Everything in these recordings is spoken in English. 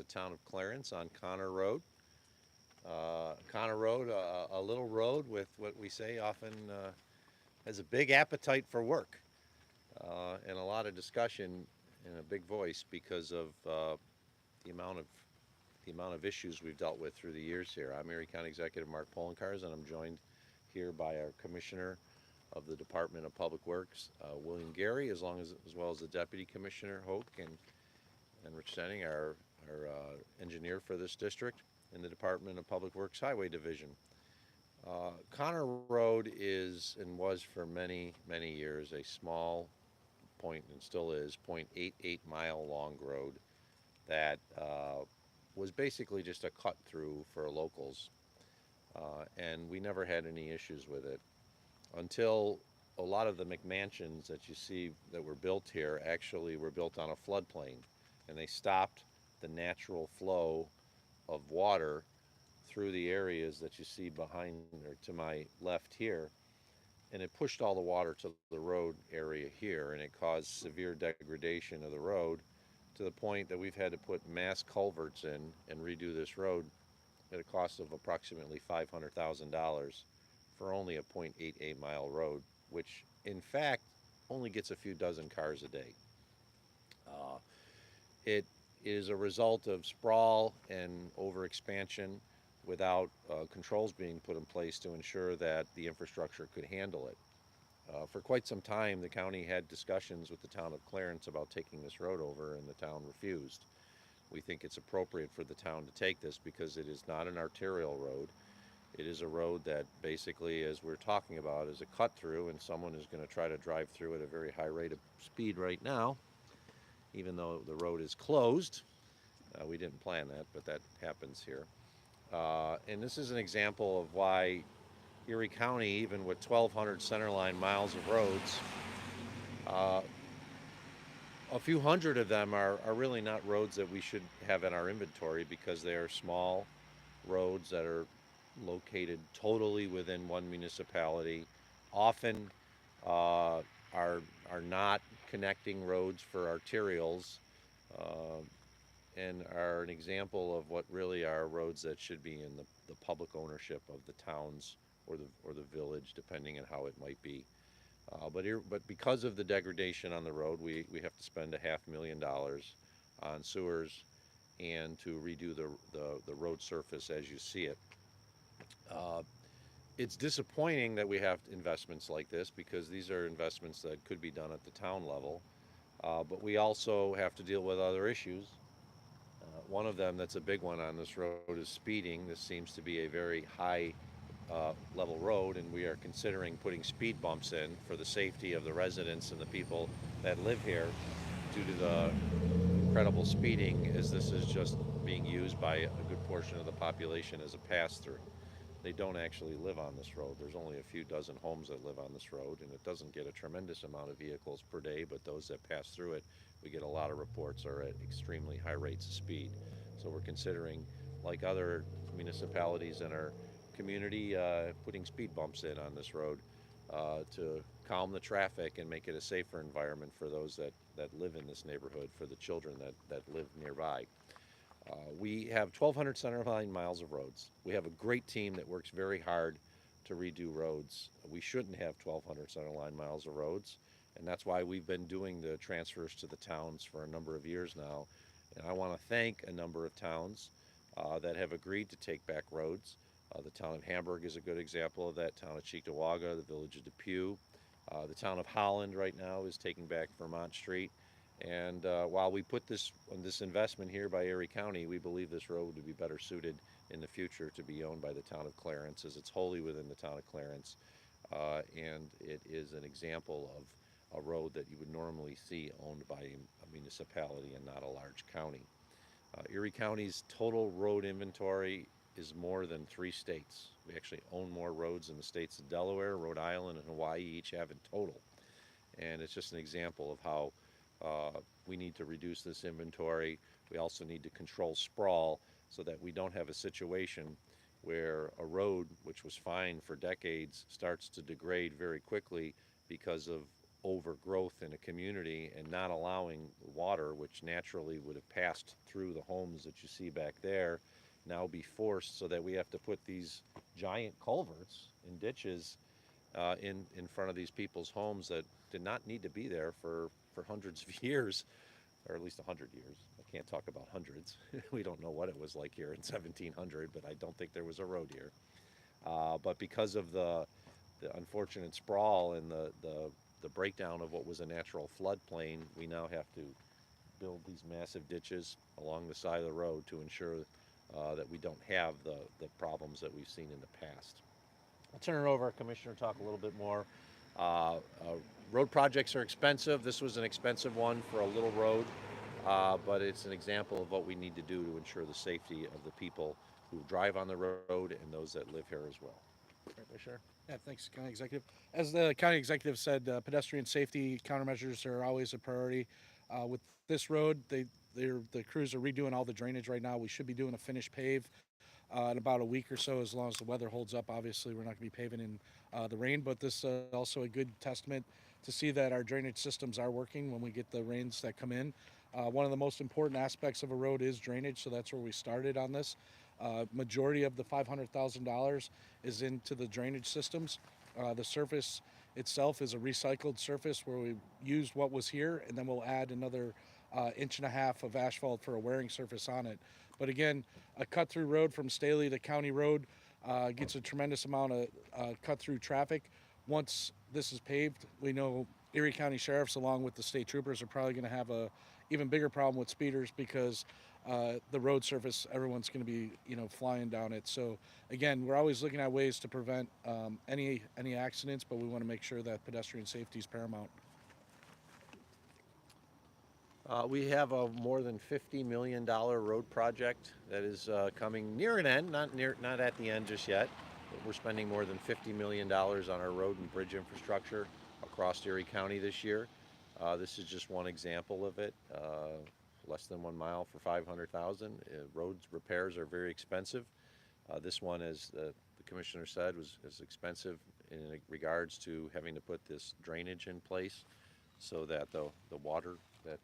town of Clarence on Connor Road. Connor Road, a little road with what we say often has a big appetite for work and a lot of discussion and a big voice because of the amount of the amount of issues we've dealt with through the years here. I'm Erie County Executive Mark Polenkars, and I'm joined here by our Commissioner of the Department of Public Works, William Gary, as well as the Deputy Commissioner Hoke and Rich Senning, our engineer for this district in the Department of Public Works Highway Division. Connor Road is and was for many years a small point, and still is, 0.88 mile long road that was basically just a cut through for locals, and we never had any issues with it until a lot of the McMansions that you see that were built here actually were built on a floodplain, and they stopped the natural flow of water through the areas that you see behind or to my left here, and it pushed all the water to the road area here, and it caused severe degradation of the road to the point that we've had to put mass culverts in and redo this road at a cost of approximately $500,000 for only a 0.88 mile road, which in fact only gets a few dozen cars a day. Uh, it is a result of sprawl and overexpansion without controls being put in place to ensure that the infrastructure could handle it. For quite some time, the county had discussions with the town of Clarence about taking this road over, and the town refused. We think it's appropriate for the town to take this because it is not an arterial road. It is a road that basically, as we're talking about, is a cut through, and someone is going to try to drive through at a very high rate of speed right now, even though the road is closed. We didn't plan that, but that happens here. And this is an example of why Erie County, even with 1,200 centerline miles of roads, uh, a few hundred of them are really not roads that we should have in our inventory because they are small roads that are located totally within one municipality, often uh, are not connecting roads for arterials, uh, and are an example of what really are roads that should be in the public ownership of the towns or the village, depending on how it might be. But because of the degradation on the road, we have to spend $500,000 on sewers and to redo the road surface as you see it. Uh, it's disappointing that we have investments like this because these are investments that could be done at the town level. But we also have to deal with other issues. One of them that's a big one on this road is speeding. This seems to be a very high level road, and we are considering putting speed bumps in for the safety of the residents and the people that live here due to the incredible speeding, as this is just being used by a good portion of the population as a pass-through. They don't actually live on this road. There's only a few dozen homes that live on this road, and it doesn't get a tremendous amount of vehicles per day, but those that pass through it, we get a lot of reports are at extremely high rates of speed. So we're considering, like other municipalities in our community, putting speed bumps in on this road to calm the traffic and make it a safer environment for those that live in this neighborhood, for the children that live nearby. We have 1,200 centerline miles of roads. We have a great team that works very hard to redo roads. We shouldn't have 1,200 centerline miles of roads, and that's why we've been doing the transfers to the towns for a number of years now. And I want to thank a number of towns that have agreed to take back roads. The town of Hamburg is a good example of that, town of Cheektowaga, the village of Depew. The town of Holland right now is taking back Vermont Street. And while we put this investment here by Erie County, we believe this road would be better suited in the future to be owned by the town of Clarence, as it's wholly within the town of Clarence. And it is an example of a road that you would normally see owned by a municipality and not a large county. Erie County's total road inventory is more than 3 states. We actually own more roads in the states of Delaware, Rhode Island, and Hawaii each have in total. And it's just an example of how we need to reduce this inventory. We also need to control sprawl so that we don't have a situation where a road, which was fine for decades, starts to degrade very quickly because of overgrowth in a community and not allowing water, which naturally would have passed through the homes that you see back there, now be forced so that we have to put these giant culverts and ditches in front of these people's homes that did not need to be there for hundreds of years, or at least 100 years. I can't talk about hundreds. We don't know what it was like here in 1700, but I don't think there was a road here. But because of the unfortunate sprawl and the breakdown of what was a natural floodplain, we now have to build these massive ditches along the side of the road to ensure that we don't have the problems that we've seen in the past. I'll turn it over, Commissioner, to talk a little bit more. Uh, uh, Road projects are expensive. This was an expensive one for a little road, but it's an example of what we need to do to ensure the safety of the people who drive on the road and those that live here as well. Right, Commissioner? Yeah, thanks, County Executive. As the County Executive said, pedestrian safety countermeasures are always a priority. With this road, the crews are redoing all the drainage right now. We should be doing a finished pave in about a week or so, as long as the weather holds up. Obviously, we're not going to be paving in the rain, but this is also a good testament to see that our drainage systems are working when we get the rains that come in. One of the most important aspects of a road is drainage, so that's where we started on this. Majority of the $500,000 is into the drainage systems. The surface itself is a recycled surface where we used what was here, and then we'll add another inch and a half of asphalt for a wearing surface on it. But again, a cut through road from Stahley to County Road gets a tremendous amount of cut through traffic. Once this is paved, we know Erie County Sheriffs, along with the state troopers, are probably going to have a even bigger problem with speeders because the road surface, everyone's going to be flying down it. So again, we're always looking at ways to prevent any accidents, but we want to make sure that pedestrian safety is paramount. We have a more than $50 million road project that is coming near an end, not at the end just yet. But we're spending more than $50 million on our road and bridge infrastructure across Erie County this year. This is just one example of it. Less than 1 mile for 500,000. Roads repairs are very expensive. This one, as the commissioner said, was expensive in regards to having to put this drainage in place so that the water that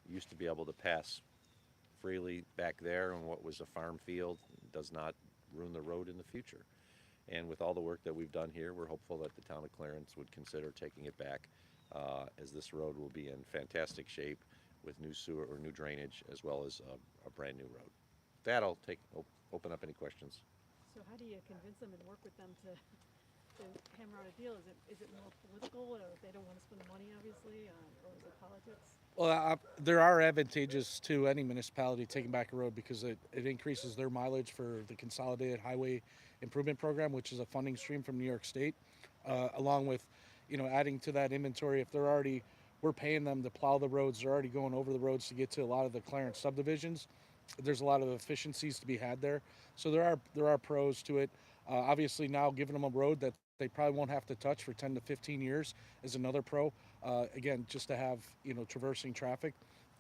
used to be able to pass freely back there on what was a farm field does not ruin the road in the future. And with all the work that we've done here, we're hopeful that the town of Clarence would consider taking it back, as this road will be in fantastic shape with new sewer or new drainage as well as a brand new road. With that, I'll open up any questions. So how do you convince them and work with them to hammer out a deal? Is it more political, or they don't want to spend the money, obviously, or is it politics? Well, there are advantages to any municipality taking back a road because it increases their mileage for the Consolidated Highway Improvement Program, which is a funding stream from New York State, along with, adding to that inventory. If we're paying them to plow the roads, they're already going over the roads to get to a lot of the Clarence subdivisions. There's a lot of efficiencies to be had there. So there are pros to it. Obviously, now giving them a road that they probably won't have to touch for 10 to 15 years is another pro. Again, just to have traversing traffic.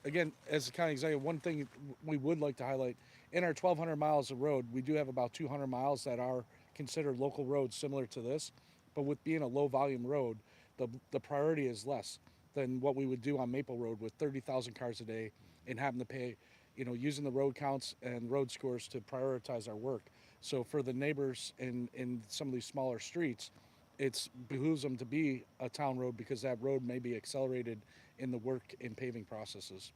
Again, as a county executive, one thing we would like to highlight in our 1,200 miles of road, we do have about 200 miles that are considered local roads similar to this. But with being a low volume road, the priority is less than what we would do on Maple Road with 30,000 cars a day and having to pay, using the road counts and road scores to prioritize our work. So for the neighbors in some of these smaller streets, it behooves them to be a town road because that road may be accelerated in the work and paving processes.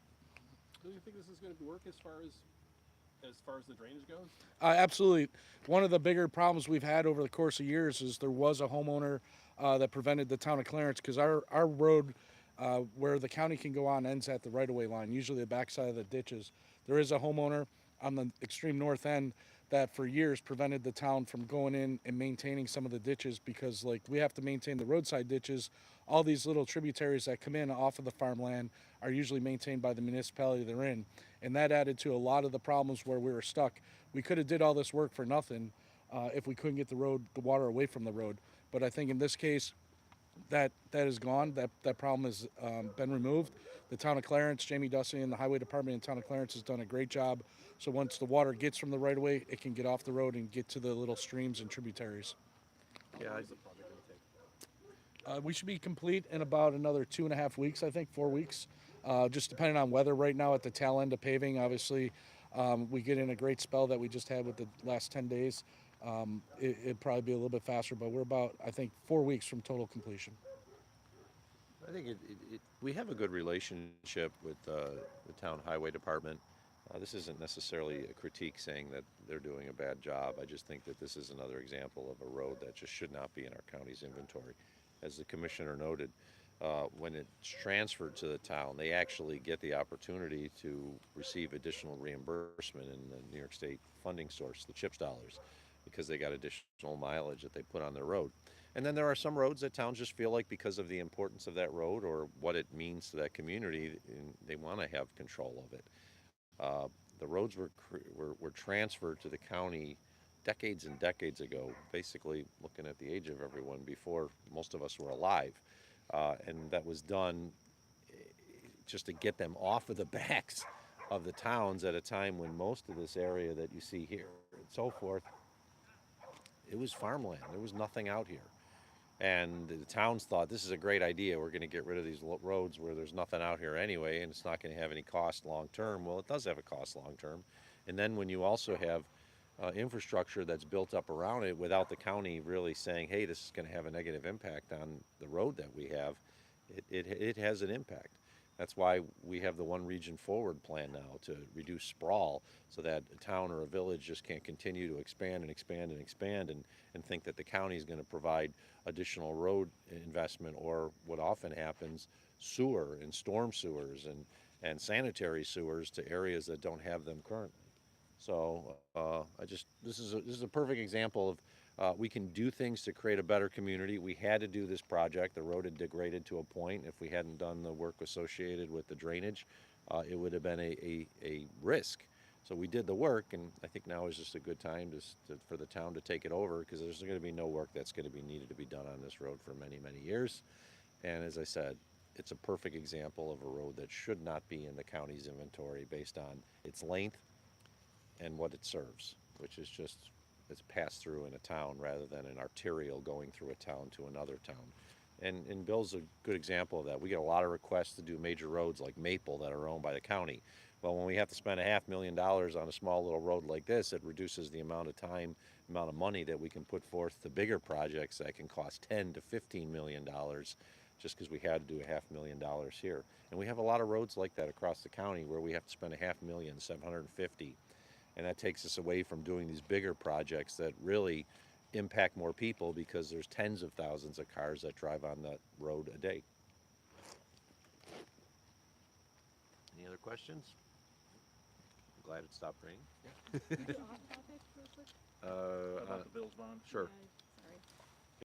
Do you think this is going to work as far as the drainage goes? Absolutely. One of the bigger problems we've had over the course of years is there was a homeowner that prevented the town of Clarence because our road where the county can go on ends at the right-of-way line, usually the backside of the ditches. There is a homeowner on the extreme north end that for years prevented the town from going in and maintaining some of the ditches because like we have to maintain the roadside ditches. All these little tributaries that come in off of the farmland are usually maintained by the municipality they're in. And that added to a lot of the problems where we were stuck. We could have did all this work for nothing if we couldn't get the water away from the road. But I think in this case, that is gone. That problem has been removed. The town of Clarence, Jamie Dussey and the highway department in the town of Clarence has done a great job. So once the water gets from the right of way, it can get off the road and get to the little streams and tributaries. Yeah, How long is the project going to take? We should be complete in about another 2.5 weeks, I think, 4 weeks. Just depending on weather right now at the tail end of paving. Obviously, we get in a great spell that we just had with the last 10 days. It'd probably be a little bit faster, but we're about, I think, 4 weeks from total completion. I think we have a good relationship with the town highway department. This isn't necessarily a critique saying that they're doing a bad job. I just think that this is another example of a road that just should not be in our county's inventory. As the commissioner noted, when it's transferred to the town, they actually get the opportunity to receive additional reimbursement in the New York State funding source, the CHIPS dollars, because they got additional mileage that they put on their road. And then there are some roads that towns just feel like because of the importance of that road or what it means to that community, they want to have control of it. Uh, the roads were transferred to the county decades and decades ago, basically looking at the age of everyone before most of us were alive. And that was done just to get them off of the backs of the towns at a time when most of this area that you see here and so forth, it was farmland. There was nothing out here. And the towns thought this is a great idea. We're going to get rid of these roads where there's nothing out here anyway, and it's not going to have any cost long term. Well, it does have a cost long term. And then when you also have infrastructure that's built up around it without the county really saying, hey, this is going to have a negative impact on the road that we have, it has an impact. That's why we have the One Region Forward plan now to reduce sprawl so that a town or a village just can't continue to expand and expand and expand and think that the county is going to provide additional road investment or what often happens, sewer and storm sewers and sanitary sewers to areas that don't have them currently. So this is a perfect example of we can do things to create a better community. We had to do this project. The road had degraded to a point. If we hadn't done the work associated with the drainage, it would have been a risk. So we did the work, and I think now is just a good time for the town to take it over because there's going to be no work that's going to be needed to be done on this road for many, many years. And as I said, it's a perfect example of a road that should not be in the county's inventory based on its length and what it serves, which is just it's passed through in a town rather than an arterial going through a town to another town. And Bill's a good example of that. We get a lot of requests to do major roads like Maple that are owned by the county. Well, when we have to spend $500,000 on a small little road like this, it reduces the amount of time, amount of money that we can put forth to bigger projects that can cost $10 to $15 million just because we had to do $500,000 here. And we have a lot of roads like that across the county where we have to spend $500,000, $750,000. And that takes us away from doing these bigger projects that really impact more people because there's tens of thousands of cars that drive on that road a day. Any other questions? I'm glad it stopped raining. Off topic real quick? About the Bills bond? Sure.